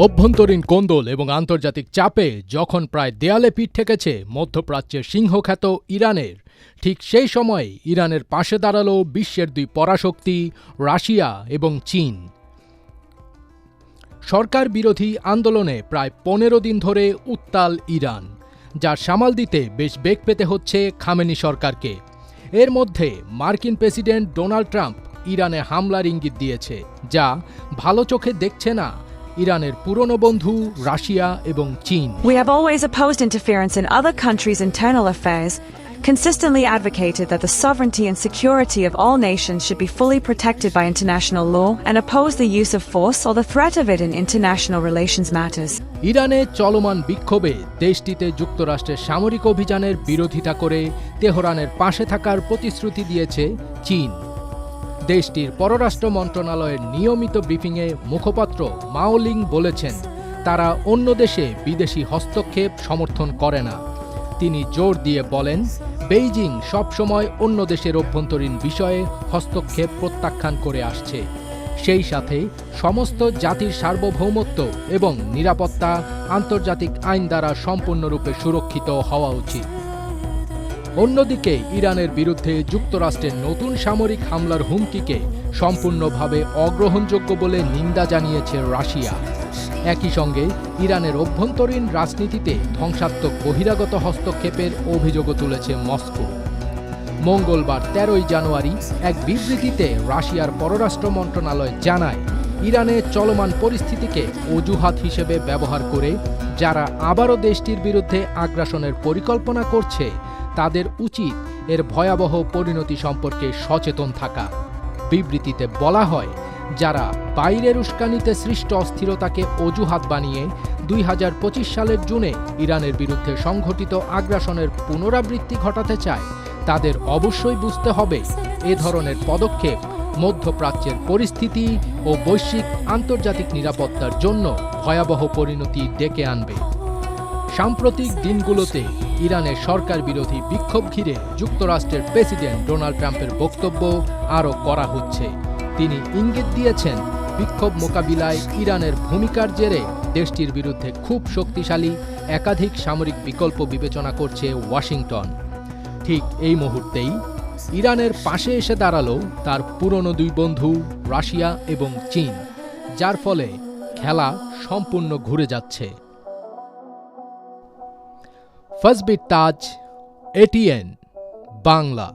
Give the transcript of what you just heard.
অভ্যন্তরীণ কোন্দল এবং আন্তর্জাতিক চাপে যখন প্রায় দেয়ালে পিঠ ঠেকেছে মধ্যপ্রাচ্যের সিংহখ্যাত ইরানের, ঠিক সেই সময়ে ইরানের পাশে দাঁড়ালো বিশ্বের দুই পরাশক্তি রাশিয়া এবং চীন। সরকার বিরোধী আন্দোলনে প্রায় ১৫ দিন ধরে উত্তাল ইরান, যার সামাল দিতে বেশ বেগ পেতে হচ্ছে খামেনি সরকারকে। এর মধ্যে মার্কিন প্রেসিডেন্ট ডোনাল্ড ট্রাম্প ইরানে হামলার ইঙ্গিত দিয়েছে, যা ভালো চোখে দেখছে না ইরানের পুরনো বন্ধু রাশিয়া এবং চীন। We have always opposed interference in other countries' internal affairs, consistently advocated that the sovereignty and security of all nations should be fully protected by international law, and opposed the use of force or the threat of it in international relations matters. ইরানে চলমান বিক্ষোভে দেশটিতে যুক্তরাষ্ট্রের সামরিক অভিযানের বিরোধিতা করে তেহরানের পাশে থাকার প্রতিশ্রুতি দিয়েছে চীন। দেশটির পররাষ্ট্র মন্ত্রণালয়ের নিয়মিত ব্রিফিংয়ে মুখপাত্র মাওলিং বলেছেন, তারা অন্য দেশে বিদেশি হস্তক্ষেপ সমর্থন করে না। তিনি জোর দিয়ে বলেন, বেইজিং সবসময় অন্য দেশের অভ্যন্তরীণ বিষয়ে হস্তক্ষেপ প্রত্যাখ্যান করে আসছে। সেই সাথে সমস্ত জাতির সার্বভৌমত্ব এবং নিরাপত্তা আন্তর্জাতিক আইন দ্বারা সম্পূর্ণরূপে সুরক্ষিত হওয়া উচিত। অন্যদিকে ইরানের বিরুদ্ধে যুক্তরাষ্ট্রের নতুন সামরিক হামলার হুমকিকে সম্পূর্ণভাবে অগ্রহণযোগ্য বলে নিন্দা জানিয়েছে রাশিয়া। একই সঙ্গে ইরানের অভ্যন্তরীণ রাজনীতিতে ধ্বংসাত্মক বহিরাগত হস্তক্ষেপের অভিযোগও তুলেছে মস্কো। মঙ্গলবার ১৩ জানুয়ারি এক বিবৃতিতে রাশিয়ার পররাষ্ট্র মন্ত্রণালয় জানায়, ইরানে চলমান পরিস্থিতিকে অজুহাত হিসেবে ব্যবহার করে যারা আবারও দেশটির বিরুদ্ধে আগ্রাসনের পরিকল্পনা করছে, তাদের উচিত এর ভয়াবহ পরিণতি সম্পর্কে সচেতন থাকা। বিবৃতিতে বলা হয়, যারা বাইরের উস্কানিতে সৃষ্ট অস্থিরতাকে অজুহাত বানিয়ে ২০২৫ সালের জুনে ইরানের বিরুদ্ধে সংঘটিত আগ্রাসনের পুনরাবৃত্তি ঘটাতে চায়, তাদের অবশ্যই বুঝতে হবে এ ধরনের পদক্ষেপ মধ্যপ্রাচ্যের পরিস্থিতি ও বৈশ্বিক আন্তর্জাতিক নিরাপত্তার জন্য ভয়াবহ পরিণতি ডেকে আনবে। সাম্প্রতিক দিনগুলোতে ইরানের সরকার বিরোধী বিক্ষোভ ঘিরে যুক্তরাষ্ট্রের প্রেসিডেন্ট ডোনাল্ড ট্রাম্পের বক্তব্য আরও কড়া হচ্ছে। তিনি ইঙ্গিত দিয়েছেন, বিক্ষোভ মোকাবিলায় ইরানের ভূমিকার জেরে দেশটির বিরুদ্ধে খুব শক্তিশালী একাধিক সামরিক বিকল্প বিবেচনা করছে ওয়াশিংটন। ঠিক এই মুহূর্তেই ইরানের পাশে এসে দাঁড়ালো তার পুরনো দুই বন্ধু রাশিয়া এবং চীন, যার ফলে খেলা সম্পূর্ণ ঘুরে যাচ্ছে। ফজবির তাজ, এটিএন বাংলা।